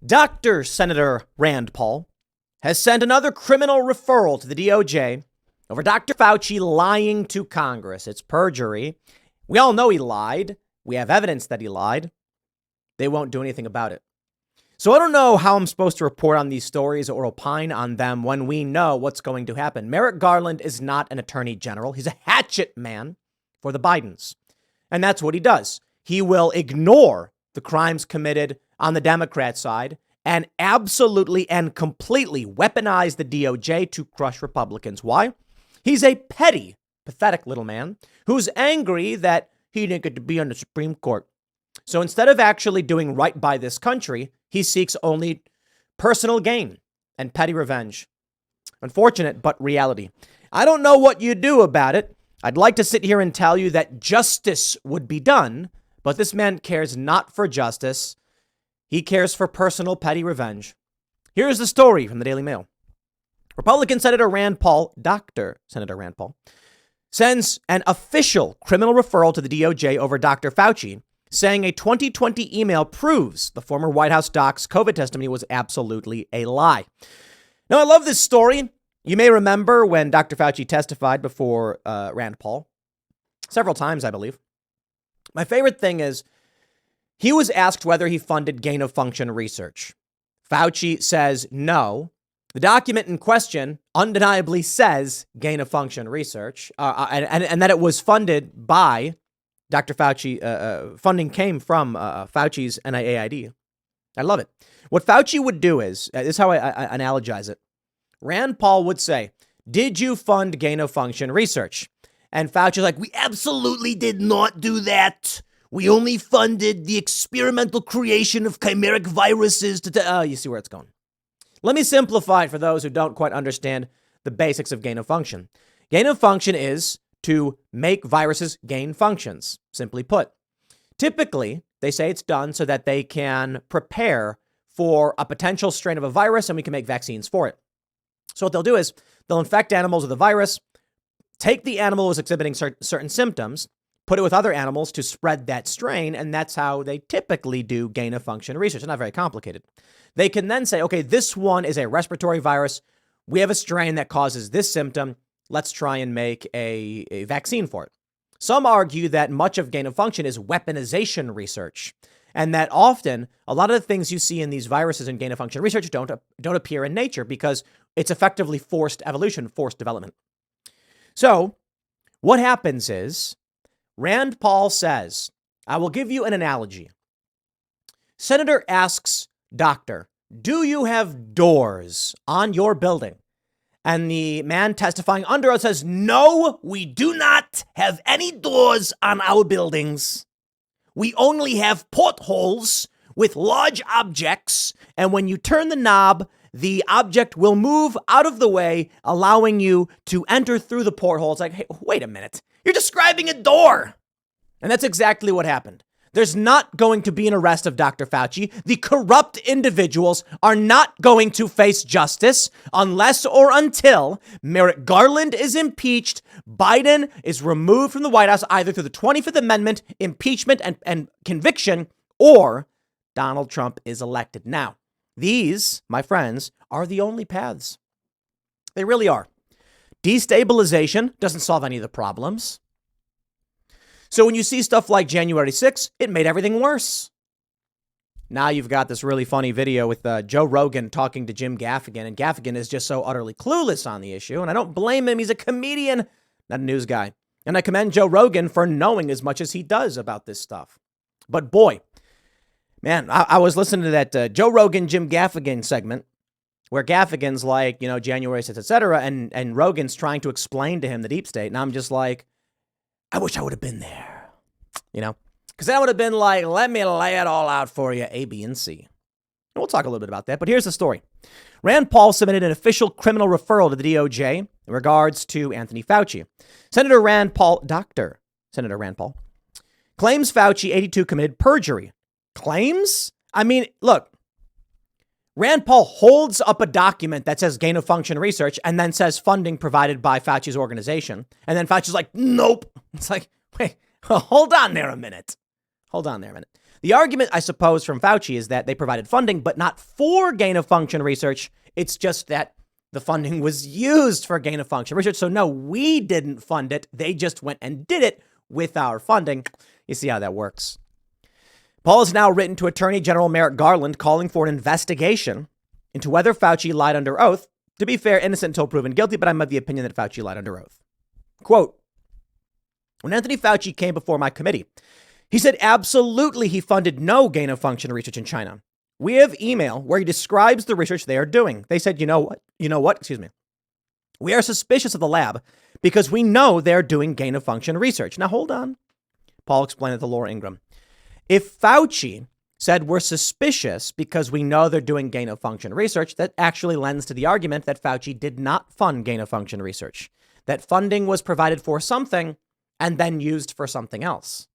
Dr. Senator Rand Paul has sent another criminal referral to the DOJ over Dr. Fauci lying to Congress. It's perjury. We all know he lied. We have evidence that he lied. They won't do anything about it. So I don't know how I'm supposed to report on these stories or opine on them when we know what's going to happen. Merrick Garland is not an attorney general. He's a hatchet man for the Bidens. And that's what he does. He will ignore the crimes committed on the Democrat side and absolutely and completely weaponize the DOJ to crush Republicans. Why? He's a petty, pathetic little man who's angry that he didn't get to be on the Supreme Court. So instead of actually doing right by this country, he seeks only personal gain and petty revenge. Unfortunate, but reality. I don't know what you do about it. I'd like to sit here and tell you that justice would be done, but this man cares not for justice. He cares for personal petty revenge. Here's the story from the Daily Mail. Republican Senator Rand Paul, Dr. Senator Rand Paul, sends an official criminal referral to the DOJ over Dr. Fauci, saying a 2020 email proves the former White House doc's COVID testimony was absolutely a lie. Now, I love this story. You may remember when Dr. Fauci testified before Rand Paul, several times, I believe. My favorite thing is he was asked whether he funded gain-of-function research. Fauci says no. The document in question undeniably says gain-of-function research, and that it was funded by Dr. Fauci. Funding came from Fauci's NIAID. I love it. What Fauci would do is, this is how I analogize it. Rand Paul would say, did you fund gain-of-function research? And Fauci's like, we absolutely did not do that. We only funded the experimental creation of chimeric viruses to... you see where it's going. Let me simplify it for those who don't quite understand the basics of gain-of-function. Gain-of-function is to make viruses gain functions, simply put. Typically, they say it's done so that they can prepare for a potential strain of a virus and we can make vaccines for it. So what they'll do is they'll infect animals with a virus, take the animal who's exhibiting certain symptoms, put it with other animals to spread that strain, and that's how they typically do gain-of-function research. It's not very complicated. They can then say, okay, this one is a respiratory virus. We have a strain that causes this symptom. Let's try and make a vaccine for it. Some argue that much of gain-of-function is weaponization research, and that often a lot of the things you see in these viruses in gain-of-function research don't appear in nature because it's effectively forced evolution, forced development. So what happens is Rand Paul says, I will give you an analogy. Senator asks doctor, do you have doors on your building? And the man testifying under oath says, no, we do not have any doors on our buildings. We only have portholes with large objects. And when you turn the knob, the object will move out of the way, allowing you to enter through the porthole. It's like, hey, wait a minute. You're describing a door. And that's exactly what happened. There's not going to be an arrest of Dr. Fauci. The corrupt individuals are not going to face justice unless or until Merrick Garland is impeached, Biden is removed from the White House either through the 25th Amendment, impeachment and conviction, or Donald Trump is elected. Now, these, my friends, are the only paths. They really are. Destabilization doesn't solve any of the problems. So when you see stuff like January 6th, it made everything worse. Now you've got this really funny video with Joe Rogan talking to Jim Gaffigan, and Gaffigan is just so utterly clueless on the issue, and I don't blame him. He's a comedian, not a news guy. And I commend Joe Rogan for knowing as much as he does about this stuff. But boy, man, I was listening to that Joe Rogan, Jim Gaffigan segment where Gaffigan's like, January 6th, et cetera, and Rogan's trying to explain to him the deep state. And I'm just like, I wish I would have been there, because that would have been like, let me lay it all out for you, A, B, and C. And we'll talk a little bit about that, but here's the story. Rand Paul submitted an official criminal referral to the DOJ in regards to Anthony Fauci. Senator Rand Paul, Dr. Senator Rand Paul, claims Fauci, 82, committed perjury. Claims? I mean, look, Rand Paul holds up a document that says gain-of-function research and then says funding provided by Fauci's organization. And then Fauci's like, nope. It's like, wait, hold on there a minute. The argument, I suppose, from Fauci is that they provided funding, but not for gain-of-function research. It's just that the funding was used for gain-of-function research. So no, we didn't fund it. They just went and did it with our funding. You see how that works. Paul has now written to Attorney General Merrick Garland calling for an investigation into whether Fauci lied under oath. To be fair, innocent until proven guilty, but I'm of the opinion that Fauci lied under oath. Quote, when Anthony Fauci came before my committee, he said absolutely he funded no gain-of-function research in China. We have email where he describes the research they are doing. They said, you know what? We are suspicious of the lab because we know they're doing gain-of-function research. Now, hold on. Paul explained it to Laura Ingraham. If Fauci said we're suspicious because we know they're doing gain-of-function research, that actually lends to the argument that Fauci did not fund gain-of-function research, that funding was provided for something and then used for something else.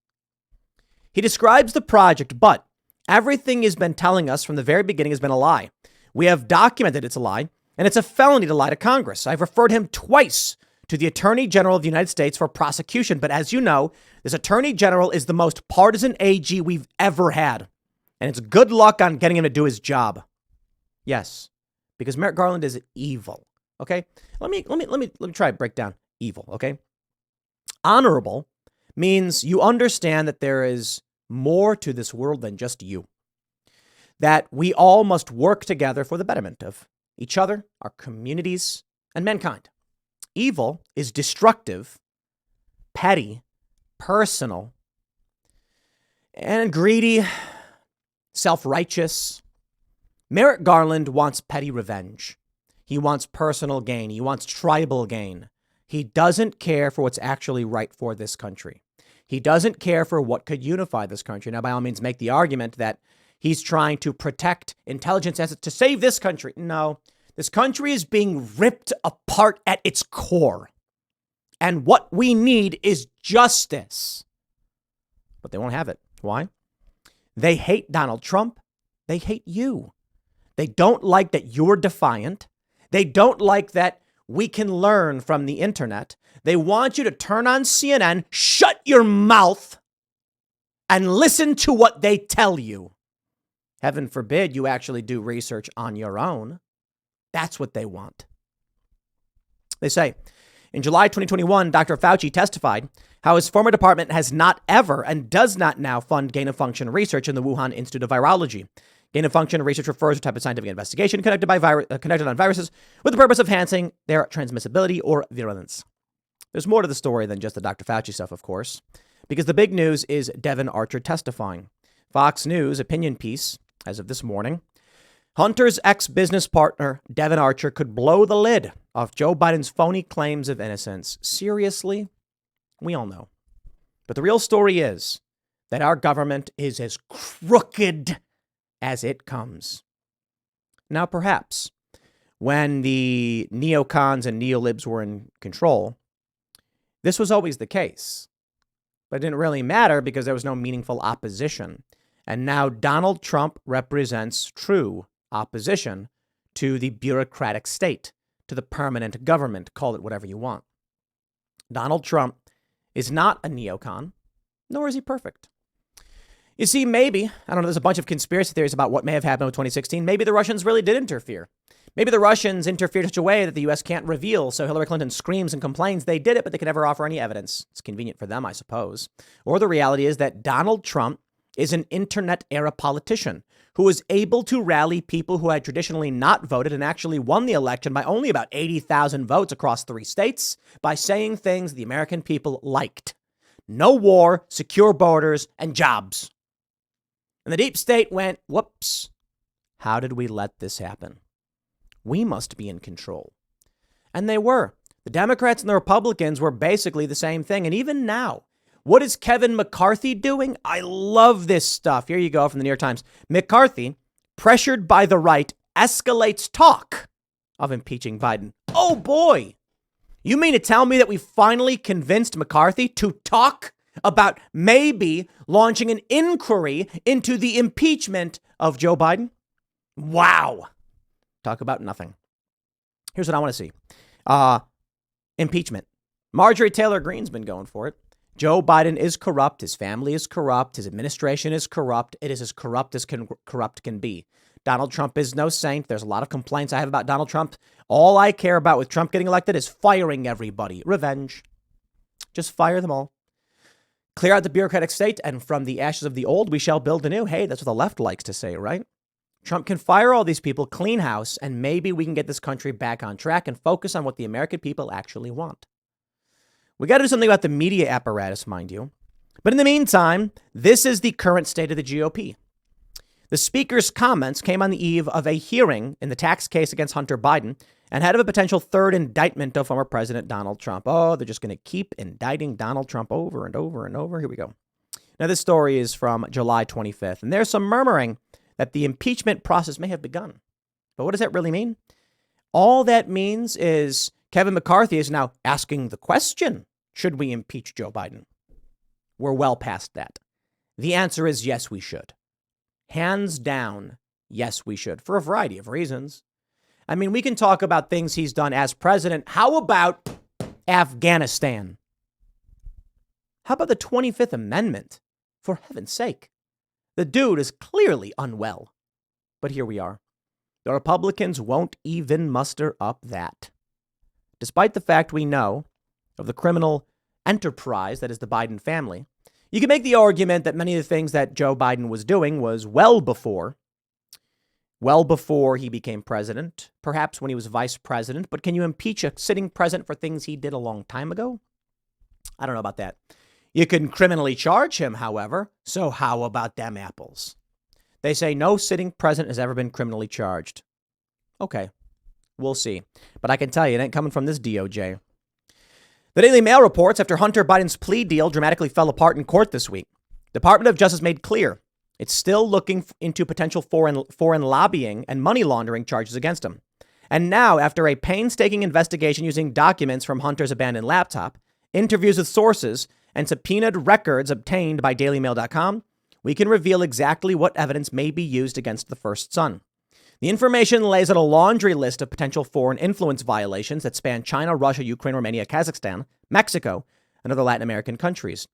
He describes the project, but everything he's been telling us from the very beginning has been a lie. We have documented it's a lie, and it's a felony to lie to Congress. I've referred him twice to the Attorney General of the United States for prosecution. But as you know, this Attorney General is the most partisan AG we've ever had. And it's good luck on getting him to do his job. Yes, because Merrick Garland is evil. OK, let me try to break down evil. OK, honorable means you understand that there is more to this world than just you, that we all must work together for the betterment of each other, our communities, and mankind. Evil is destructive, petty, personal, and greedy, self-righteous. Merrick Garland wants petty revenge. He wants personal gain. He wants tribal gain. He doesn't care for what's actually right for this country. He doesn't care for what could unify this country. Now, by all means, make the argument that he's trying to protect intelligence assets to save this country. No, this country is being ripped apart at its core. And what we need is justice. But they won't have it. Why? They hate Donald Trump. They hate you. They don't like that you're defiant. They don't like that we can learn from the internet. They want you to turn on CNN, shut your mouth, and listen to what they tell you. Heaven forbid you actually do research on your own. That's what they want. They say, in July 2021, Dr. Fauci testified how his former department has not ever and does not now fund gain-of-function research in the Wuhan Institute of Virology. Gain-of-function research refers to a type of scientific investigation conducted on viruses with the purpose of enhancing their transmissibility or virulence. There's more to the story than just the Dr. Fauci stuff, of course, because the big news is Devon Archer testifying. Fox News opinion piece, as of this morning, Hunter's ex-business partner, Devon Archer, could blow the lid off Joe Biden's phony claims of innocence. Seriously? We all know. But the real story is that our government is as crooked as it comes. Now, perhaps when the neocons and neolibs were in control, this was always the case. But it didn't really matter because there was no meaningful opposition. And now Donald Trump represents true opposition to the bureaucratic state, to the permanent government, call it whatever you want. Donald Trump is not a neocon, nor is he perfect. You see, maybe, I don't know, there's a bunch of conspiracy theories about what may have happened in 2016. Maybe the Russians really did interfere. Maybe the Russians interfered in such a way that the U.S. can't reveal, so Hillary Clinton screams and complains they did it, but they can never offer any evidence. It's convenient for them, I suppose. Or the reality is that Donald Trump is an internet-era politician who was able to rally people who had traditionally not voted and actually won the election by only about 80,000 votes across 3 states by saying things the American people liked. No war, secure borders, and jobs. And the deep state went, whoops, how did we let this happen? We must be in control. And they were. The Democrats and the Republicans were basically the same thing. And even now, what is Kevin McCarthy doing? I love this stuff. Here you go from the New York Times. McCarthy, pressured by the right, escalates talk of impeaching Biden. Oh, boy. You mean to tell me that we finally convinced McCarthy to talk about maybe launching an inquiry into the impeachment of Joe Biden? Wow. Talk about nothing. Here's what I want to see. Impeachment. Marjorie Taylor Greene's been going for it. Joe Biden is corrupt. His family is corrupt. His administration is corrupt. It is as corrupt as corrupt can be. Donald Trump is no saint. There's a lot of complaints I have about Donald Trump. All I care about with Trump getting elected is firing everybody. Revenge. Just fire them all. Clear out the bureaucratic state, and from the ashes of the old, we shall build anew. Hey, that's what the left likes to say, right? Trump can fire all these people, clean house, and maybe we can get this country back on track and focus on what the American people actually want. We got to do something about the media apparatus, mind you. But in the meantime, this is the current state of the GOP. The speaker's comments came on the eve of a hearing in the tax case against Hunter Biden and ahead of a potential third indictment of former President Donald Trump. Oh, they're just going to keep indicting Donald Trump over and over and over. Here we go. Now, this story is from July 25th, and there's some murmuring that the impeachment process may have begun. But what does that really mean? All that means is Kevin McCarthy is now asking the question, should we impeach Joe Biden? We're well past that. The answer is yes, we should. Hands down, yes, we should, for a variety of reasons. I mean, we can talk about things he's done as president. How about Afghanistan? How about the 25th Amendment? For heaven's sake. The dude is clearly unwell. But here we are. The Republicans won't even muster up that. Despite the fact we know of the criminal enterprise that is the Biden family, you can make the argument that many of the things that Joe Biden was doing was well before he became president, perhaps when he was vice president. But can you impeach a sitting president for things he did a long time ago? I don't know about that. You can criminally charge him, however. So how about them apples? They say no sitting president has ever been criminally charged. Okay, we'll see. But I can tell you, it ain't coming from this DOJ. The Daily Mail reports after Hunter Biden's plea deal dramatically fell apart in court this week, the Department of Justice made clear it's still looking into potential foreign lobbying and money laundering charges against him. And now, after a painstaking investigation using documents from Hunter's abandoned laptop, interviews with sources, and subpoenaed records obtained by dailymail.com, we can reveal exactly what evidence may be used against the first son. The information lays out a laundry list of potential foreign influence violations that span China, Russia, Ukraine, Romania, Kazakhstan, Mexico, and other Latin American countries.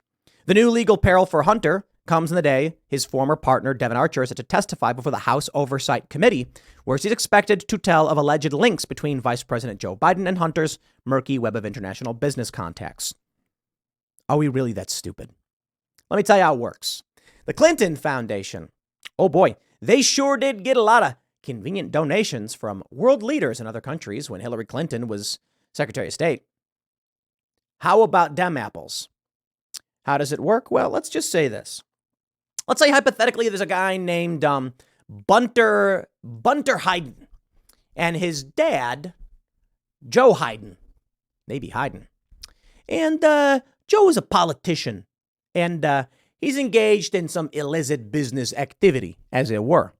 The new legal peril for Hunter comes in the day his former partner, Devon Archer, is set to testify before the House Oversight Committee, where he's expected to tell of alleged links between Vice President Joe Biden and Hunter's murky web of international business contacts. Are we really that stupid? Let me tell you how it works. The Clinton Foundation, oh boy, they sure did get a lot of convenient donations from world leaders in other countries when Hillary Clinton was Secretary of State. How about them apples? How does it work? Well, let's just say this. Let's say hypothetically there's a guy named Bunter Hayden and his dad, Joe Hayden, maybe Hayden. And Joe is a politician, and he's engaged in some illicit business activity, as it were.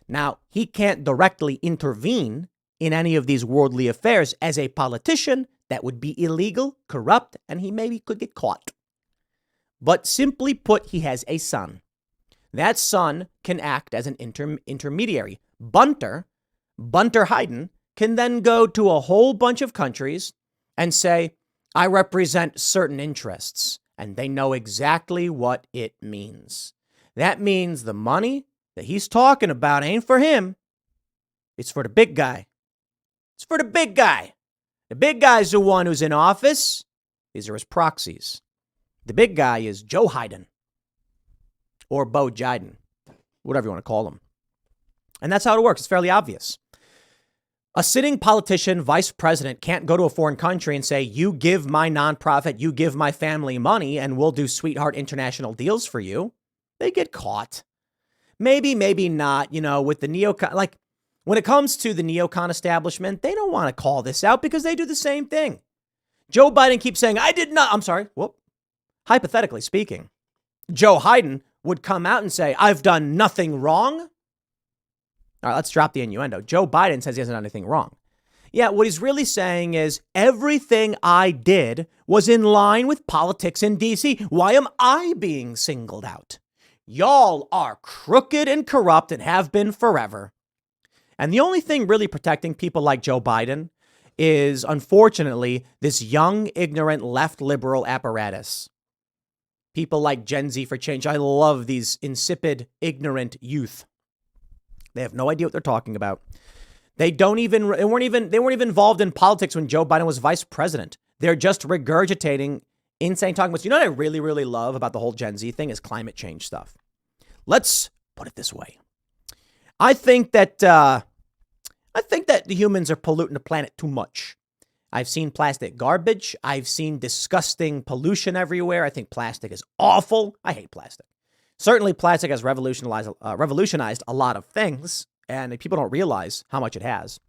Now, he can't directly intervene in any of these worldly affairs. As a politician, that would be illegal, corrupt, and he maybe could get caught. But simply put, he has a son. That son can act as an intermediary. Bunter Hayden, can then go to a whole bunch of countries and say, I represent certain interests, and they know exactly what it means. That means the money that he's talking about ain't for him. It's for the big guy. It's for the big guy. The big guy's the one who's in office. These are his proxies. The big guy is Joe Hayden or Bo Jiden, whatever you want to call him. And that's how it works. It's fairly obvious. A sitting politician, vice president, can't go to a foreign country and say, you give my nonprofit, you give my family money, and we'll do sweetheart international deals for you. They get caught. Maybe, maybe not, with the neocon. Like, when it comes to the neocon establishment, they don't want to call this out because they do the same thing. Joe Biden keeps saying, I did not. I'm sorry. Hypothetically speaking, Joe Hayden would come out and say, I've done nothing wrong. All right, let's drop the innuendo. Joe Biden says he hasn't done anything wrong. Yeah, what he's really saying is everything I did was in line with politics in D.C. Why am I being singled out? Y'all are crooked and corrupt and have been forever. And the only thing really protecting people like Joe Biden is, unfortunately, this young, ignorant, left liberal apparatus. People like Gen Z for Change. I love these insipid, ignorant youth. They have no idea what they're talking about. They weren't even involved in politics when Joe Biden was vice president. They're just regurgitating insane talking points. You know what I really, really love about the whole Gen Z thing is climate change stuff. Let's put it this way. I think that the humans are polluting the planet too much. I've seen plastic garbage. I've seen disgusting pollution everywhere. I think plastic is awful. I hate plastic. Certainly, plastic has revolutionized a lot of things, and people don't realize how much it has.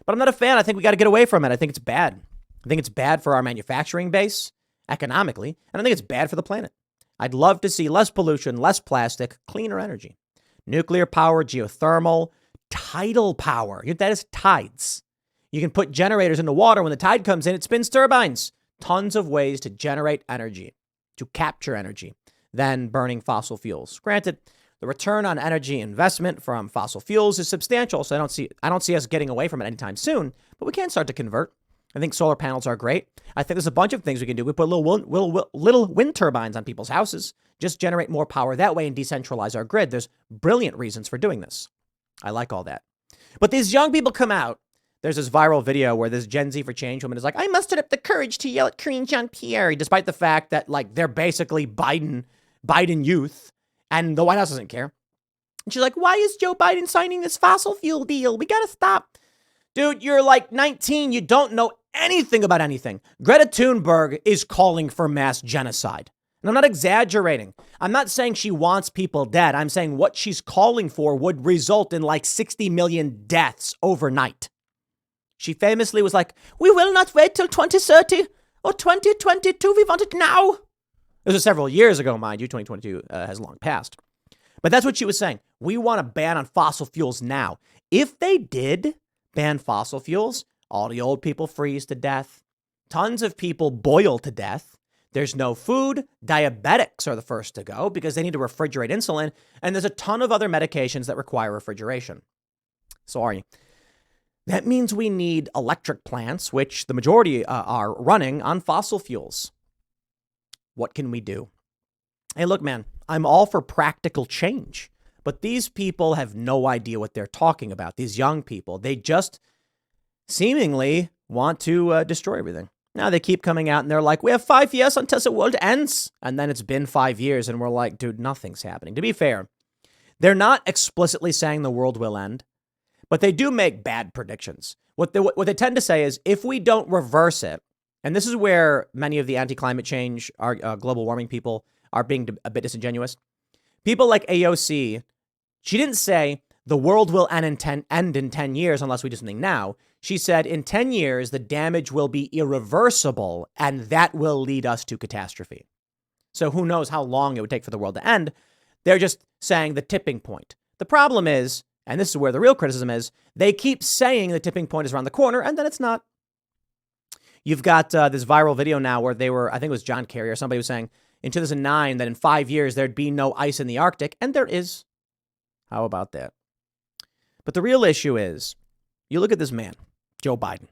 But I'm not a fan. I think we got to get away from it. I think it's bad. I think it's bad for our manufacturing base economically, and I think it's bad for the planet. I'd love to see less pollution, less plastic, cleaner energy. Nuclear power, geothermal, tidal power. That is tides. You can put generators in the water. When the tide comes in, it spins turbines. Tons of ways to generate energy, to capture energy, than burning fossil fuels. Granted, the return on energy investment from fossil fuels is substantial, so I don't see us getting away from it anytime soon, but we can start to convert. I think solar panels are great. I think there's a bunch of things we can do. We put little wind turbines on people's houses, just generate more power that way and decentralize our grid. There's brilliant reasons for doing this. I like all that. But these young people come out. There's this viral video where this Gen Z for Change woman is like, I mustered up the courage to yell at Karine Jean-Pierre, despite the fact that they're basically Biden youth and the White House doesn't care. And she's like, why is Joe Biden signing this fossil fuel deal? We got to stop. Dude, you're 19. You don't know anything about anything. Greta Thunberg is calling for mass genocide. And I'm not exaggerating. I'm not saying she wants people dead. I'm saying what she's calling for would result in 60 million deaths overnight. She famously was like, we will not wait till 2030 or 2022. We want it now. This was several years ago, mind you. 2022 has long passed. But that's what she was saying. We want a ban on fossil fuels now. If they did ban fossil fuels, all the old people freeze to death. Tons of people boil to death. There's no food. Diabetics are the first to go because they need to refrigerate insulin. And there's a ton of other medications that require refrigeration. Sorry. That means we need electric plants, which the majority are running on fossil fuels. What can we do? Hey, look, man, I'm all for practical change, but these people have no idea what they're talking about. These young people, they just seemingly want to destroy everything. Now they keep coming out and they're like, we have 5 years until the world ends. And then it's been 5 years and we're like, dude, nothing's happening. To be fair, they're not explicitly saying the world will end, but they do make bad predictions. What they tend to say is if we don't reverse it, and this is where many of the anti-climate change, global warming people are being a bit disingenuous. People like AOC, she didn't say the world will end in 10 years unless we do something now. She said in 10 years, the damage will be irreversible and that will lead us to catastrophe. So who knows how long it would take for the world to end. They're just saying the tipping point. The problem is, and this is where the real criticism is, they keep saying the tipping point is around the corner and then it's not. You've got this viral video now where I think it was John Kerry or somebody was saying in 2009 that in 5 years there'd be no ice in the Arctic, and there is. How about that? But the real issue is, you look at this man, Joe Biden.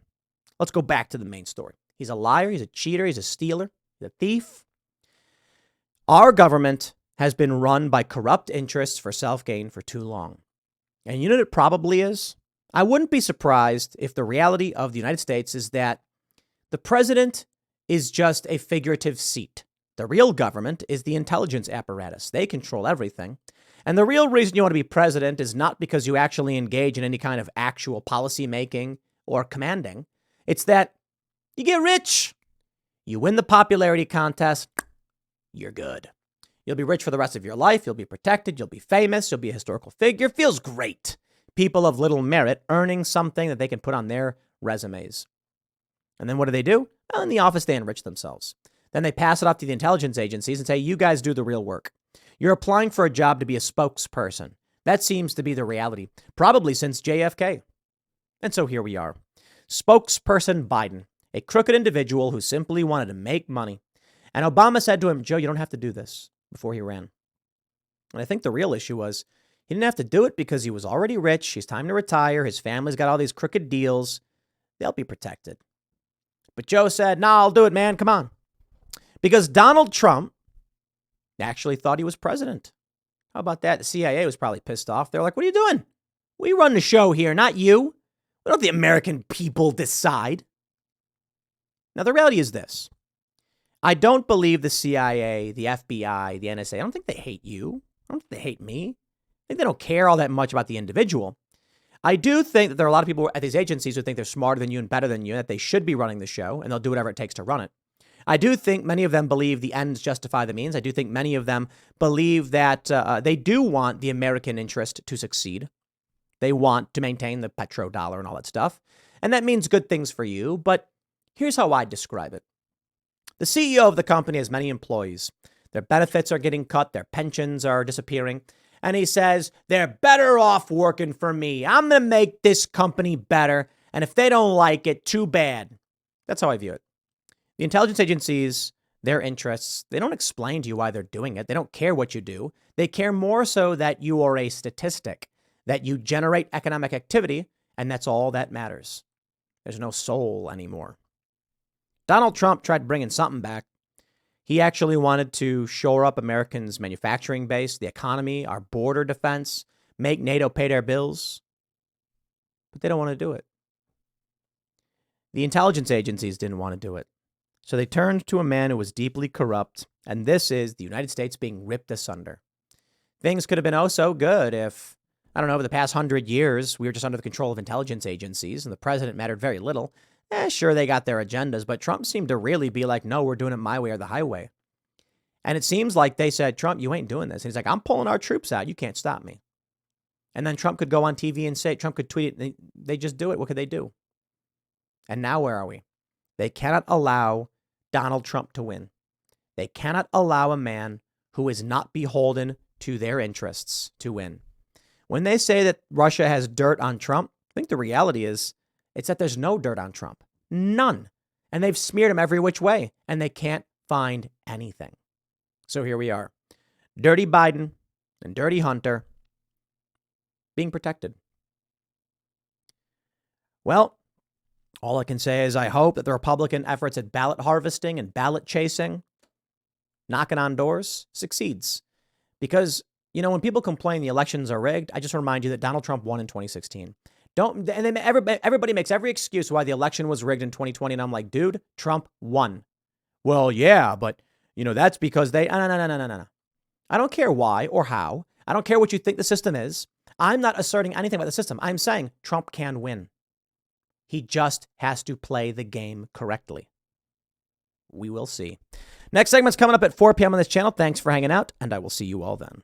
Let's go back to the main story. He's a liar, he's a cheater, he's a stealer, he's a thief. Our government has been run by corrupt interests for self-gain for too long. And you know what it probably is? I wouldn't be surprised if the reality of the United States is that the president is just a figurative seat. The real government is the intelligence apparatus. They control everything. And the real reason you want to be president is not because you actually engage in any kind of actual policy making or commanding. It's that you get rich. You win the popularity contest. You're good. You'll be rich for the rest of your life. You'll be protected. You'll be famous. You'll be a historical figure. Feels great. People of little merit earning something that they can put on their resumes. And then what do? Well, in the office, they enrich themselves. Then they pass it off to the intelligence agencies and say, you guys do the real work. You're applying for a job to be a spokesperson. That seems to be the reality, probably since JFK. And so here we are. Spokesperson Biden, a crooked individual who simply wanted to make money. And Obama said to him, Joe, you don't have to do this, before he ran. And I think the real issue was he didn't have to do it because he was already rich. He's time to retire. His family's got all these crooked deals. They'll be protected. But Joe said, no, I'll do it, man. Come on. Because Donald Trump actually thought he was president. How about that? The CIA was probably pissed off. They're like, what are you doing? We run the show here, not you. We don't let the American people decide. Now, the reality is this. I don't believe the CIA, the FBI, the NSA, I don't think they hate you. I don't think they hate me. I think they don't care all that much about the individual. I do think that there are a lot of people at these agencies who think they're smarter than you and better than you, that they should be running the show, and they'll do whatever it takes to run it. I do think many of them believe the ends justify the means. I do think many of them believe that they do want the American interest to succeed. They want to maintain the petrodollar and all that stuff. And that means good things for you. But here's how I describe it. The CEO of the company has many employees. Their benefits are getting cut. Their pensions are disappearing. And he says, they're better off working for me. I'm going to make this company better. And if they don't like it, too bad. That's how I view it. The intelligence agencies, their interests, they don't explain to you why they're doing it. They don't care what you do. They care more so that you are a statistic, that you generate economic activity, and that's all that matters. There's no soul anymore. Donald Trump tried bringing something back. He actually wanted to shore up Americans' manufacturing base, the economy, our border defense, make NATO pay their bills. But they don't want to do it. The intelligence agencies didn't want to do it. So they turned to a man who was deeply corrupt, and this is the United States being ripped asunder. Things could have been oh so good if, I don't know, over the past 100 years, we were just under the control of intelligence agencies and the president mattered very little. Sure, they got their agendas, but Trump seemed to really be like, no, we're doing it my way or the highway. And it seems like they said, Trump, you ain't doing this. And he's like, I'm pulling our troops out. You can't stop me. And then Trump could go on TV and say it. Trump could tweet it. They just do it. What could they do? And now where are we? They cannot allow Donald Trump to win. They cannot allow a man who is not beholden to their interests to win. When they say that Russia has dirt on Trump, I think the reality is it's that there's no dirt on Trump. None. And they've smeared him every which way, and they can't find anything. So here we are. Dirty Biden and Dirty Hunter being protected. Well, all I can say is I hope that the Republican efforts at ballot harvesting and ballot chasing, knocking on doors, succeeds. Because, you know, when people complain the elections are rigged, I just remind you that Donald Trump won in 2016. Everybody makes every excuse why the election was rigged in 2020. And I'm like, dude, Trump won. Well, yeah, but, you know, that's because they, no. I don't care why or how. I don't care what you think the system is. I'm not asserting anything about the system. I'm saying Trump can win. He just has to play the game correctly. We will see. Next segment's coming up at 4 p.m. on this channel. Thanks for hanging out, and I will see you all then.